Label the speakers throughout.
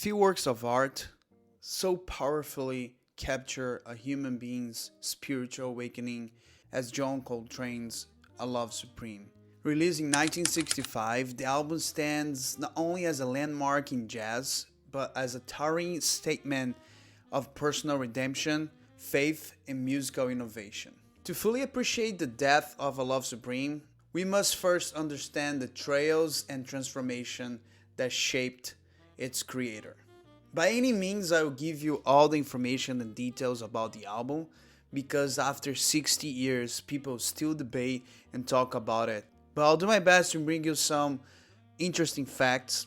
Speaker 1: Few works of art so powerfully capture a human being's spiritual awakening as John Coltrane's A Love Supreme. Released in 1965, the album stands not only as a landmark in jazz, but as a towering statement of personal redemption, faith, and musical innovation. To fully appreciate the depth of A Love Supreme, we must first understand the trails and transformation that shaped its creator. By any means, I will give you all the information and details about the album, because after 60 years, people still debate and talk about it. But I'll do my best to bring you some interesting facts,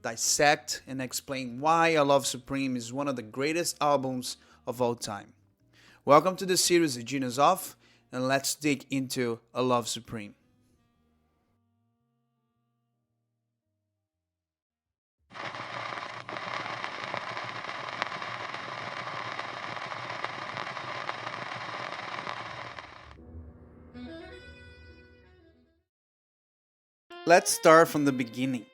Speaker 1: dissect and explain why A Love Supreme is one of the greatest albums of all time. Welcome to the series The Genius Of, and let's dig into A Love Supreme. Let's start from the beginning.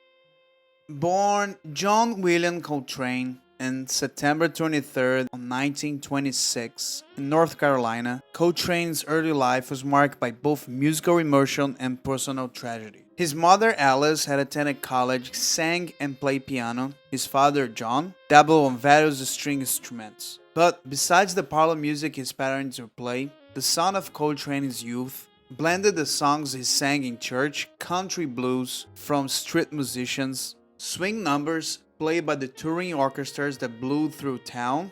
Speaker 1: Born John William Coltrane on September 23rd, 1926 in North Carolina, Coltrane's early life was marked by both musical immersion and personal tragedy. His mother Alice had attended college, sang and played piano. His father John dabbled on various string instruments. But besides the parlor music his parents would play, the son of Coltrane's youth blended the songs he sang in church, country blues from street musicians, swing numbers played by the touring orchestras that blew through town,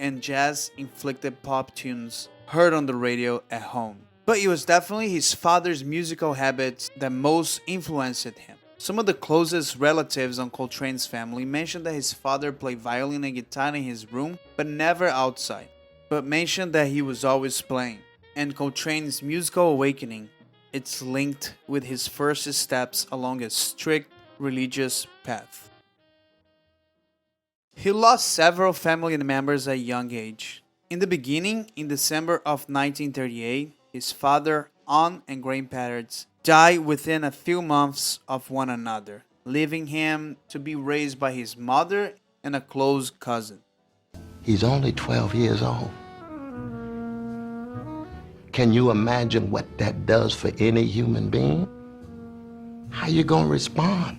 Speaker 1: and jazz-inflected pop tunes heard on the radio at home. But it was definitely his father's musical habits that most influenced him. Some of the closest relatives on Coltrane's family mentioned that his father played violin and guitar in his room, but never outside, but mentioned that he was always playing. And Coltrane's musical awakening, it's linked with his first steps along a strict religious path. He lost several family members at a young age. In the beginning, in December of 1938, his father, aunt, and grandparents died within a few months of one another, leaving him to be raised by his mother and a close cousin.
Speaker 2: He's only 12 years old. Can you imagine what that does for any human being? How you gonna respond?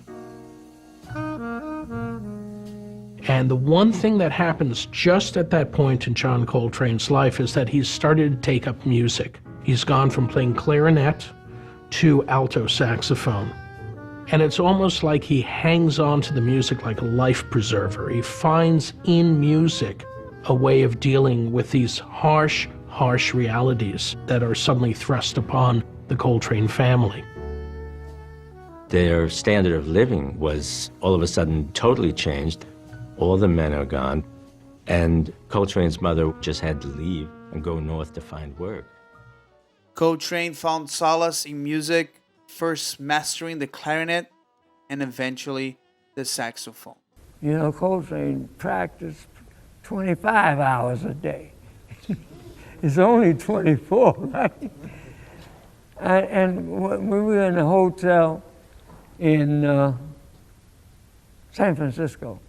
Speaker 3: And the one thing that happens just at that point in John Coltrane's life is that he's started to take up music. He's gone from playing clarinet to alto saxophone. And it's almost like he hangs on to the music like a life preserver. He finds in music a way of dealing with these harsh realities that are suddenly thrust upon the Coltrane family.
Speaker 4: Their standard of living was all of a sudden totally changed. All the men are gone, and Coltrane's mother just had to leave and go north to find work.
Speaker 1: Coltrane found solace in music, first mastering the clarinet and eventually the saxophone.
Speaker 5: You know, Coltrane practiced 25 hours a day. It's only 24, right? And when we were in a hotel in San Francisco,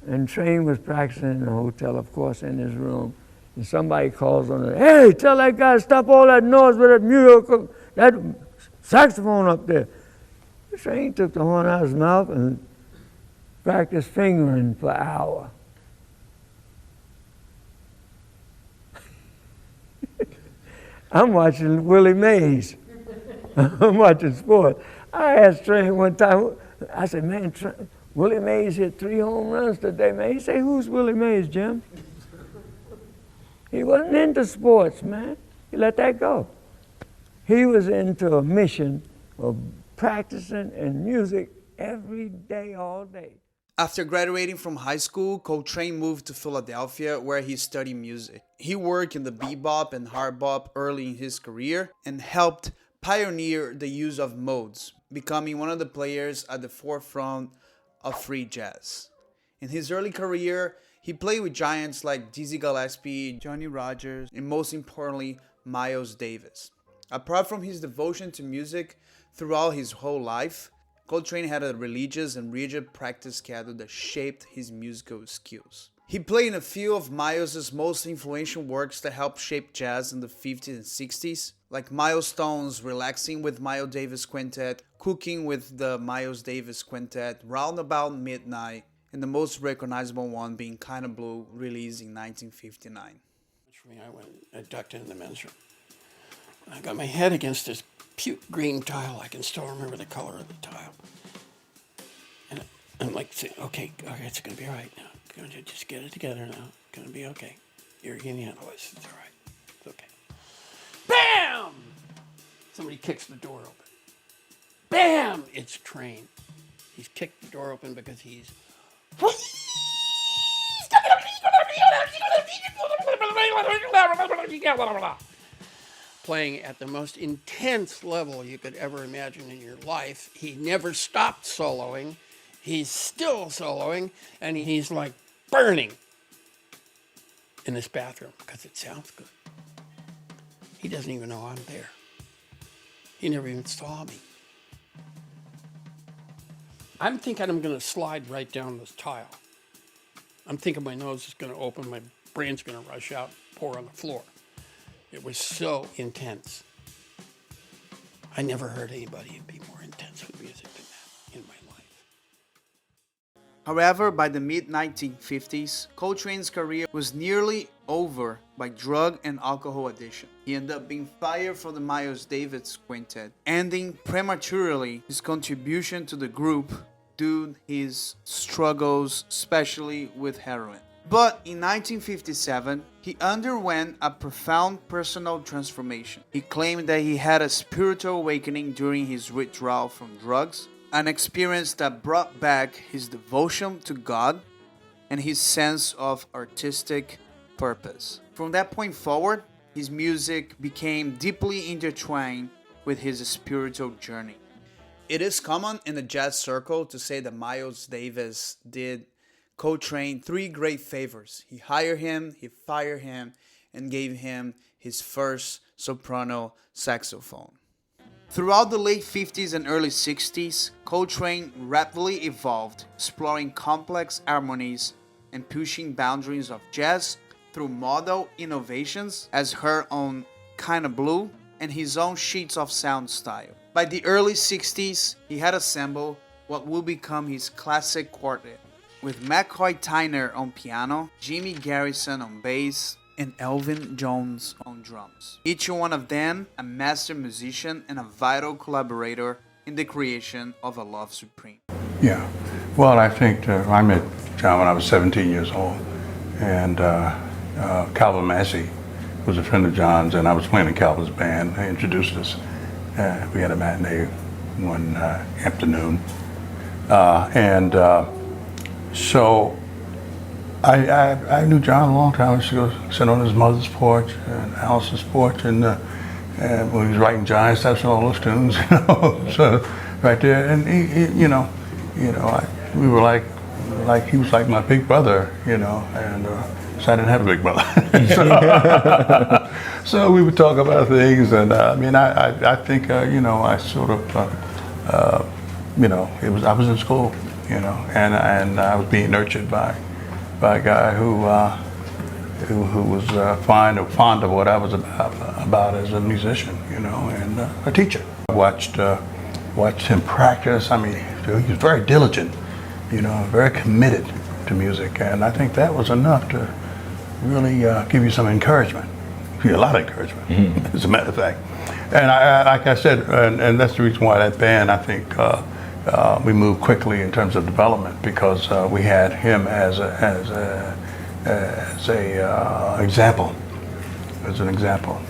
Speaker 5: and Train was practicing in the hotel, of course, in his room, and somebody calls on it, "Hey, tell that guy to stop all that noise with that music, that saxophone up there." Train took the horn out of his mouth and practiced fingering for an hour. I'm watching Willie Mays. I'm watching sports. I asked Train one time, I said, "Man, Willie Mays hit 3 home runs today, man." He said, "Who's Willie Mays, Jim?" He wasn't into sports, man. He let that go. He was into a mission of practicing and music every day, all day.
Speaker 1: After graduating from high school, Coltrane moved to Philadelphia where he studied music. He worked in the bebop and hard bop early in his career and helped pioneer the use of modes, becoming one of the players at the forefront of free jazz. In his early career, he played with giants like Dizzy Gillespie, Johnny Rogers, and most importantly, Miles Davis. Apart from his devotion to music throughout his whole life, Coltrane had a religious and rigid practice schedule that shaped his musical skills. He played in a few of Miles' most influential works that helped shape jazz in the 50s and 60s, like Milestones, Relaxing with Miles Davis Quintet, Cooking with the Miles Davis Quintet, Round About Midnight, and the most recognizable one being Kinda Blue, released in 1959.
Speaker 6: For me, I ducked into the men's room. I got my head against this puke green tile. I can still remember the color of the tile. And I'm like, okay, it's gonna be all right now. Just get it together now. It's gonna be okay. You're gonna handle this. It's all right. It's okay. Bam! Somebody kicks the door open. Bam! It's Train. He's kicked the door open because he's playing at the most intense level you could ever imagine in your life. He never stopped soloing. He's still soloing, and he's like burning in this bathroom because it sounds good. He doesn't even know I'm there. He never even saw me. I'm thinking I'm going to slide right down this tile. I'm thinking my nose is going to open, my brain's going to rush out, pour on the floor. It was so intense. I never heard anybody be more intense with music than that in my life.
Speaker 1: However, by the mid-1950s, Coltrane's career was nearly over by drug and alcohol addiction. He ended up being fired from the Miles Davis Quintet, ending prematurely his contribution to the group due to his struggles, especially with heroin. But in 1957, he underwent a profound personal transformation. He claimed that he had a spiritual awakening during his withdrawal from drugs, an experience that brought back his devotion to God and his sense of artistic purpose. From that point forward, his music became deeply intertwined with his spiritual journey. It is common in the jazz circle to say that Miles Davis did Coltrane 3 great favors. He hired him, he fired him, and gave him his first soprano saxophone. Throughout the late 50s and early 60s, Coltrane rapidly evolved, exploring complex harmonies and pushing boundaries of jazz through modal innovations as heard on Kinda Blue and his own sheets of sound style. By the early 60s, he had assembled what would become his classic quartet, with McCoy Tyner on piano, Jimmy Garrison on bass, and Elvin Jones on drums. Each one of them a master musician and a vital collaborator in the creation of A Love Supreme.
Speaker 7: Yeah, well, I think I met John when I was 17 years old, and Calvin Massey was a friend of John's, and I was playing in Calvin's band. They introduced us. We had a matinee one afternoon, so I knew John a long time. I used to go sit on his mother's porch and Alice's porch, and when he was writing giant steps and all those tunes, you know, so right there, and we were like he was like my big brother, you know, and so I didn't have a big brother. So we would talk about things, and I think I sort of I was in school, you know, and I was being nurtured by a guy who was fond of what I was about as a musician, you know, and a teacher. I watched him practice. I mean, he was very diligent, you know, very committed to music, and I think that was enough to really give you some encouragement. A lot of encouragement, as a matter of fact. And like I said, and that's the reason why that band, I think, we moved quickly in terms of development, because we had him as an example,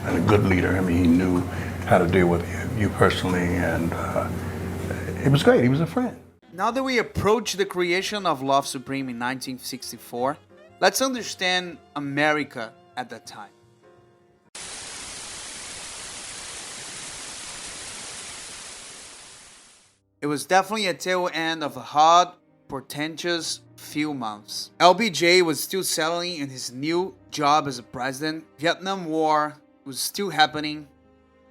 Speaker 7: and a good leader. I mean, he knew how to deal with you personally, and it was great. He was a friend.
Speaker 1: Now that we approach the creation of Love Supreme in 1964, let's understand America at that time. It was definitely a tail end of a hot, portentous few months. LBJ was still settling in his new job as a president. Vietnam War was still happening.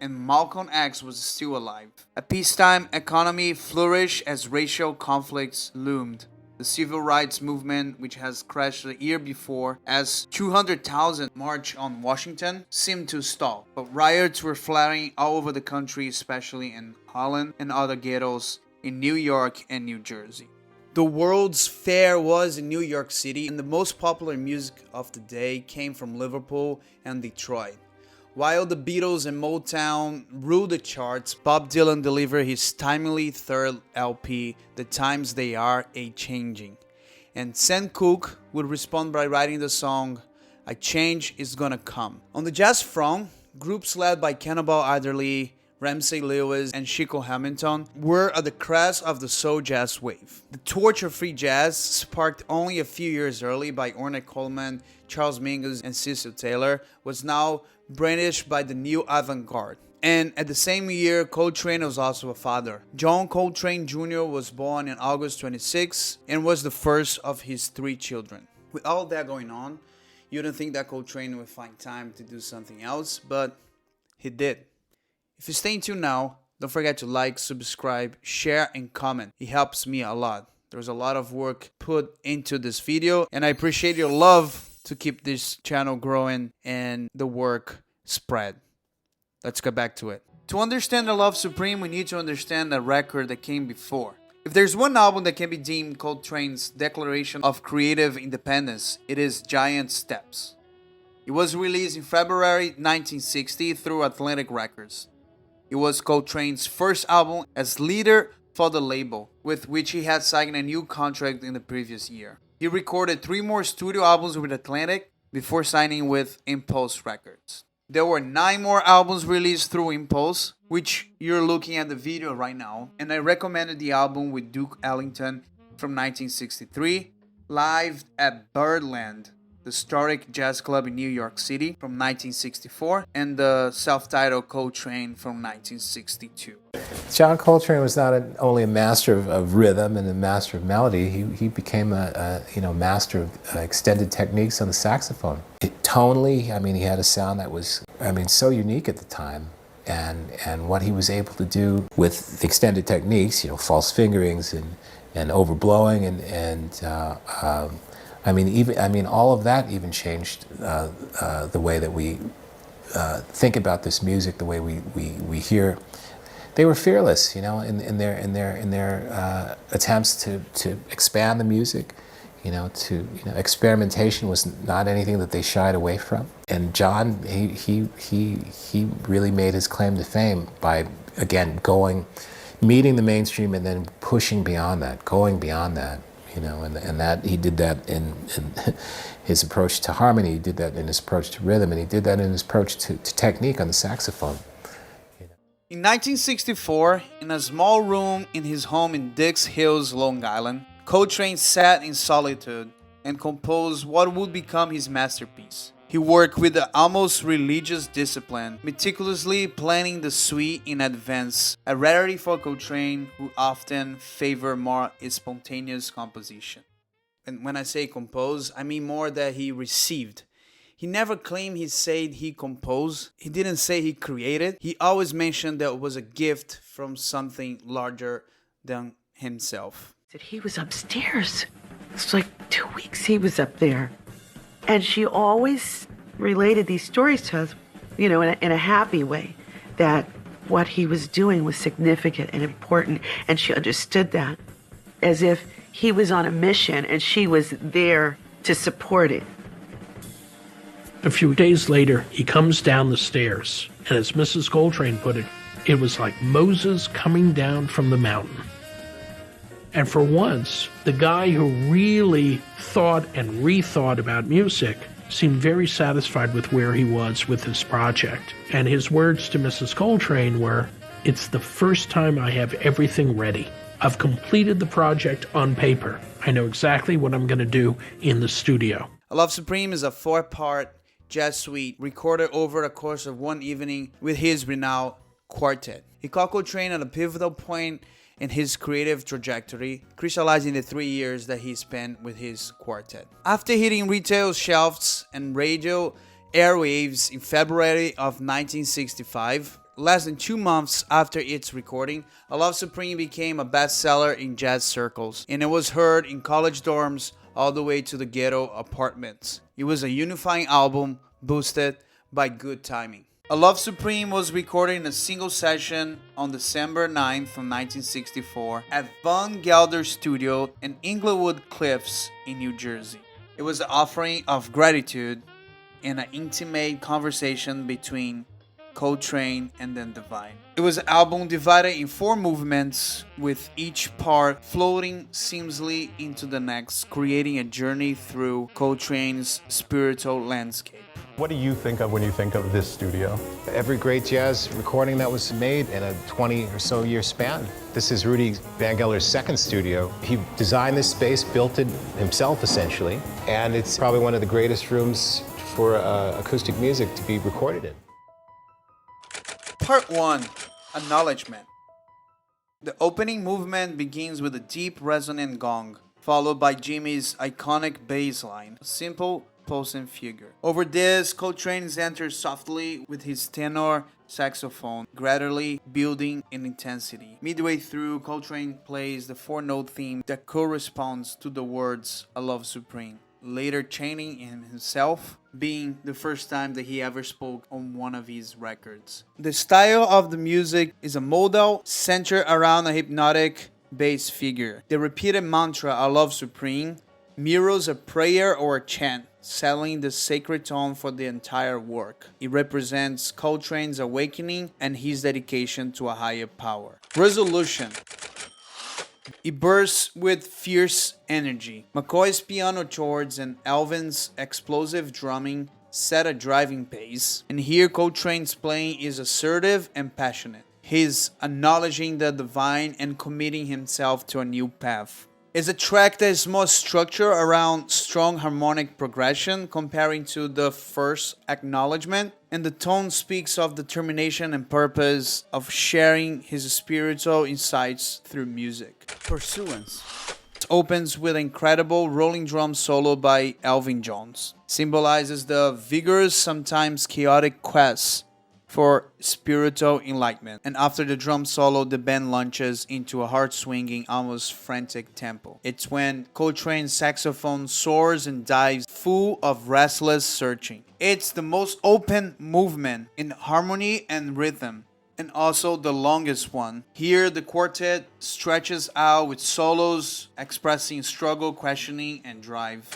Speaker 1: and Malcolm X was still alive. A peacetime economy flourished as racial conflicts loomed. The civil rights movement, which has crashed the year before as 200,000 marched on Washington, seemed to stall. But riots were flaring all over the country, especially in Harlem and other ghettos in New York and New Jersey. The World's Fair was in New York City, and the most popular music of the day came from Liverpool and Detroit. While the Beatles and Motown ruled the charts, Bob Dylan delivered his timely third LP, The Times They Are A-Changing. And Sam Cooke would respond by writing the song, A Change Is Gonna Come. On the jazz front, groups led by Cannonball Adderley, Ramsey Lewis, and Chico Hamilton were at the crest of the soul jazz wave. The torch of free jazz, sparked only a few years early by Ornette Coleman, Charles Mingus, and Cecil Taylor, was now brandished by the new avant-garde. And at the same year, Coltrane was also a father. John Coltrane Jr. was born on August 26 and was the first of his 3 children. With all that going on, you don't think that Coltrane would find time to do something else, but he did. If you stay tuned now, don't forget to like, subscribe, share, and comment. It helps me a lot. There's a lot of work put into this video, and I appreciate your love to keep this channel growing and the work spread. Let's get back to it. To understand the Love Supreme, we need to understand the record that came before. If there's one album that can be deemed Coltrane's declaration of creative independence, it is Giant Steps. It was released in February 1960 through Atlantic Records. It was Coltrane's first album as leader for the label, with which he had signed a new contract in the previous year. He recorded 3 more studio albums with Atlantic before signing with Impulse Records. There were 9 more albums released through Impulse, which you're looking at the video right now, and I recommended the album with Duke Ellington from 1963, Live at Birdland, the historic jazz club in New York City from 1964, and the self-titled Coltrane from 1962.
Speaker 8: John Coltrane was not only a master of rhythm and a master of melody, he became a master of extended techniques on the saxophone. Tonally, I mean, he had a sound that was, so unique at the time. And what he was able to do with extended techniques, false fingerings and overblowing all of that even changed the way that we think about this music, the way we hear. They were fearless, in their attempts to expand the music. Experimentation was not anything that they shied away from. And John, he really made his claim to fame by, again, meeting the mainstream and then pushing beyond that, going beyond that. And that he did that in his approach to harmony, he did that in his approach to rhythm, and he did that in his approach to technique on the saxophone.
Speaker 1: In 1964, in a small room in his home in Dix Hills, Long Island, Coltrane sat in solitude and composed what would become his masterpiece. He worked with an almost religious discipline, meticulously planning the suite in advance, a rarity for Coltrane, who often favored more spontaneous composition. And when I say compose, I mean more that he received. He never claimed he said he composed. He didn't say he created. He always mentioned that it was a gift from something larger than himself.
Speaker 9: He was upstairs. It's like 2 weeks he was up there. And she always related these stories to us, in a happy way, that what he was doing was significant and important, and she understood that, as if he was on a mission and she was there to support it.
Speaker 3: A few days later, he comes down the stairs, and as Mrs. Coltrane put it, it was like Moses coming down from the mountain. And for once, the guy who really thought and rethought about music seemed very satisfied with where he was with his project. And his words to Mrs. Coltrane were, "It's the first time I have everything ready. I've completed the project on paper. I know exactly what I'm going to do in the studio."
Speaker 1: A Love Supreme is a 4-part jazz suite recorded over the course of one evening with his renowned quartet. He caught Coltrane at a pivotal point in his creative trajectory, crystallizing the 3 years that he spent with his quartet. After hitting retail shelves and radio airwaves in February of 1965, Less than 2 months after its recording, I Love Supreme became a bestseller in jazz circles, and it was heard in college dorms all the way to the ghetto apartments. It was a unifying album boosted by good timing. A Love Supreme was recorded in a single session on December 9th of 1964 at Von Gelder Studio in Inglewood Cliffs in New Jersey. It was an offering of gratitude and an intimate conversation between Coltrane and then Divine. It was an album divided in 4 movements, with each part floating seamlessly into the next, creating a journey through Coltrane's spiritual landscape.
Speaker 10: What do you think of when you think of this studio?
Speaker 8: Every great jazz recording that was made in a 20 or so year span. This is Rudy Van Gelder's second studio. He designed this space, built it himself essentially, and it's probably one of the greatest rooms for acoustic music to be recorded in.
Speaker 1: Part 1. Acknowledgement. The opening movement begins with a deep resonant gong, followed by Jimmy's iconic bass line, a simple pulsing figure. Over this, Coltrane enters softly with his tenor saxophone, gradually building in intensity. Midway through, Coltrane plays the 4-note theme that corresponds to the words "I Love Supreme," later chaining in himself, being the first time that he ever spoke on one of his records. The style of the music is a modal centered around a hypnotic bass figure. The repeated mantra "I Love Supreme" mirrors a prayer or a chant, setting the sacred tone for the entire work. It represents Coltrane's awakening and his dedication to a higher power. Resolution. It bursts with fierce energy. McCoy's piano chords and Alvin's explosive drumming set a driving pace, and here Coltrane's playing is assertive and passionate. He's acknowledging the divine and committing himself to a new path. It's a track that is more structured around strong harmonic progression comparing to the first acknowledgement, and the tone speaks of determination and purpose of sharing his spiritual insights through music. Pursuance. It opens with an incredible rolling drum solo by Elvin Jones. Symbolizes the vigorous, sometimes chaotic quest for spiritual enlightenment. And after the drum solo, the band launches into a heart-swinging, almost frantic tempo. It's when Coltrane's saxophone soars and dives, full of restless searching. It's the most open movement in harmony and rhythm, and also the longest one. Here, the quartet stretches out with solos expressing struggle, questioning, and drive.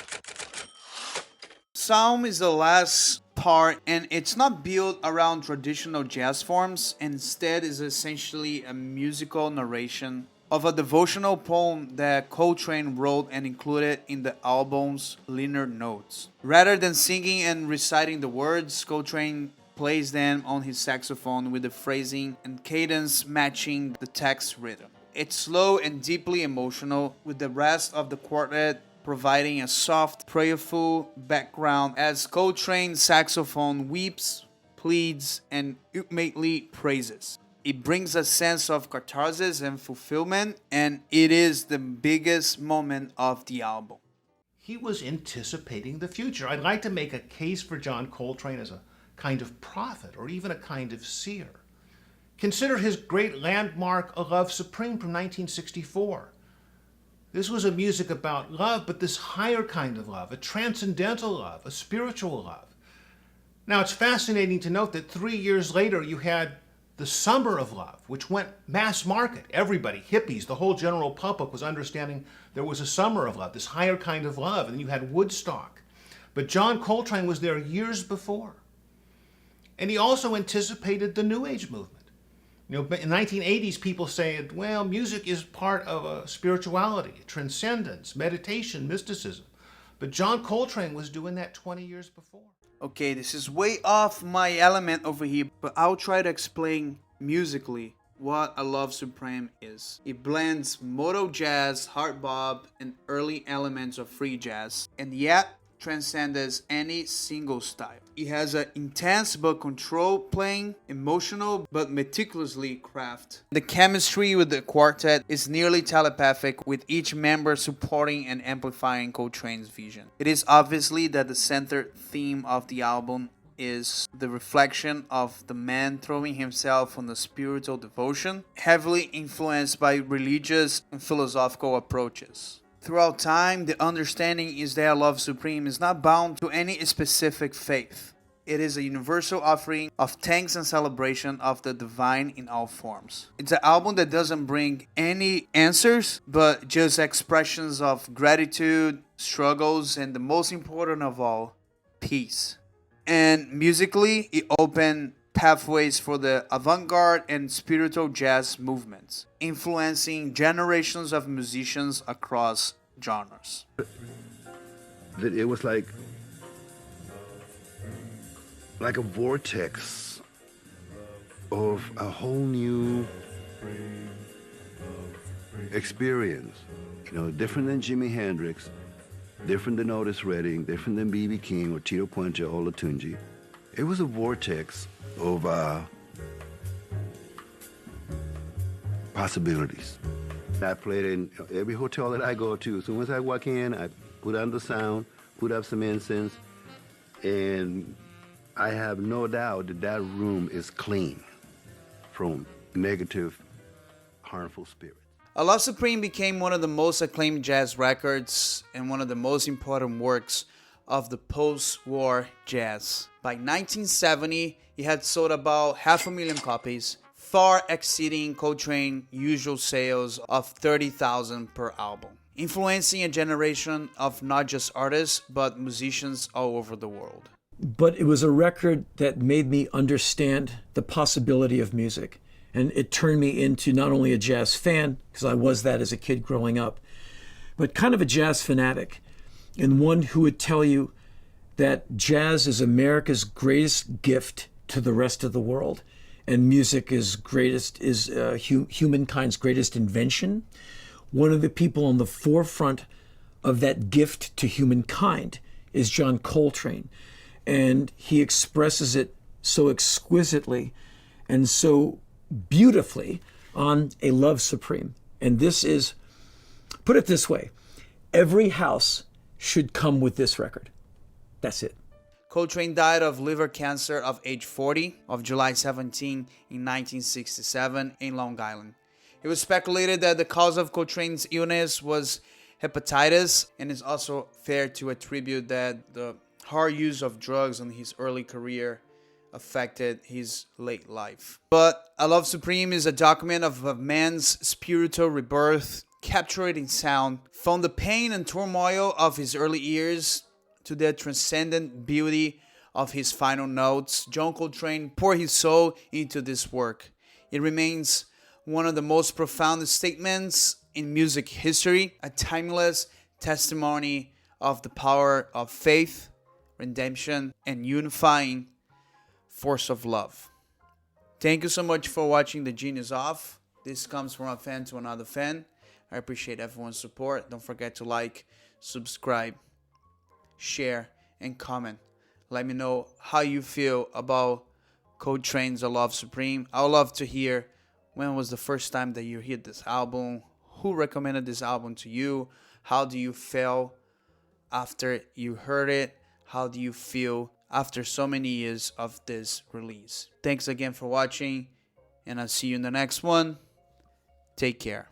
Speaker 1: Psalm is the last part, and it's not built around traditional jazz forms. Instead, is essentially a musical narration of a devotional poem that Coltrane wrote and included in the album's liner notes. Rather than singing and reciting the words, Coltrane plays them on his saxophone with the phrasing and cadence matching the text rhythm. It's slow and deeply emotional, with the rest of the quartet providing a soft, prayerful background as Coltrane's saxophone weeps, pleads, and ultimately praises. It brings a sense of catharsis and fulfillment, and it is the biggest moment of the album.
Speaker 11: He was anticipating the future. I'd like to make a case for John Coltrane as a kind of prophet or even a kind of seer. Consider his great landmark, A Love Supreme from 1964. This was a music about love, but this higher kind of love, a transcendental love, a spiritual love. Now, it's fascinating to note that 3 years later, you had the Summer of Love, which went mass market. Everybody, hippies, the whole general public was understanding there was a Summer of Love, this higher kind of love. And then you had Woodstock. But John Coltrane was there years before. And he also anticipated the New Age movement. You know, in the 1980s, people said, well, music is part of a spirituality, transcendence, meditation, mysticism. But John Coltrane was doing that 20 years before.
Speaker 1: Okay, this is way off my element over here, but I'll try to explain musically what A Love Supreme is. It blends modal jazz, hard bop, and early elements of free jazz, and yet transcends any single style. It has an intense but controlled playing, emotional but meticulously crafted. The chemistry with the quartet is nearly telepathic, with each member supporting and amplifying Coltrane's vision. It is obviously that the center theme of the album is the reflection of the man throwing himself on the spiritual devotion, heavily influenced by religious and philosophical approaches. Throughout time, the understanding is that Love Supreme is not bound to any specific faith. It is a universal offering of thanks and celebration of the divine in all forms. It's an album that doesn't bring any answers, but just expressions of gratitude, struggles, and the most important of all, peace. And musically, it opened pathways for the avant-garde and spiritual jazz movements, influencing generations of musicians across genres.
Speaker 12: That it was like a vortex of a whole new experience. You know, different than Jimi Hendrix, different than Otis Redding, different than B.B. King or Tito Puente or Olatunji. It was a vortex of possibilities. I played in every hotel that I go to. As soon as I walk in, I put on the sound, put up some incense, and I have no doubt that that room is clean from negative, harmful spirits.
Speaker 1: A Love Supreme became one of the most acclaimed jazz records and one of the most important works of the post-war jazz. By 1970, it had sold about 500,000 copies, far exceeding Coltrane's usual sales of 30,000 per album, influencing a generation of not just artists, but musicians all over the world.
Speaker 13: But it was a record that made me understand the possibility of music. And it turned me into not only a jazz fan, because I was that as a kid growing up, but kind of a jazz fanatic, and one who would tell you that jazz is America's greatest gift to the rest of the world, and music is humankind's greatest invention. One of the people on the forefront of that gift to humankind is John Coltrane. And he expresses it so exquisitely and so beautifully on A Love Supreme. And this is, put it this way, every house should come with this record. That's it.
Speaker 1: Coltrane died of liver cancer of age 40 of July 17 in 1967 in Long Island. It was speculated that the cause of Coltrane's illness was hepatitis, and it's also fair to attribute that the hard use of drugs in his early career affected his late life. But A Love Supreme is a document of a man's spiritual rebirth, captured in sound, from the pain and turmoil of his early years to the transcendent beauty of his final notes. John Coltrane poured his soul into this work. It remains one of the most profound statements in music history, a timeless testimony of the power of faith, redemption, and unifying force of love. Thank you so much for watching The Genius Off. This comes from a fan to another fan. I appreciate everyone's support. Don't forget to like, subscribe, share, and comment. Let me know how you feel about Coltrane's A Love Supreme. I would love to hear when was the first time that you heard this album, who recommended this album to you, how do you feel after you heard it, how do you feel after so many years of this release. Thanks again for watching, and I'll see you in the next one. Take care.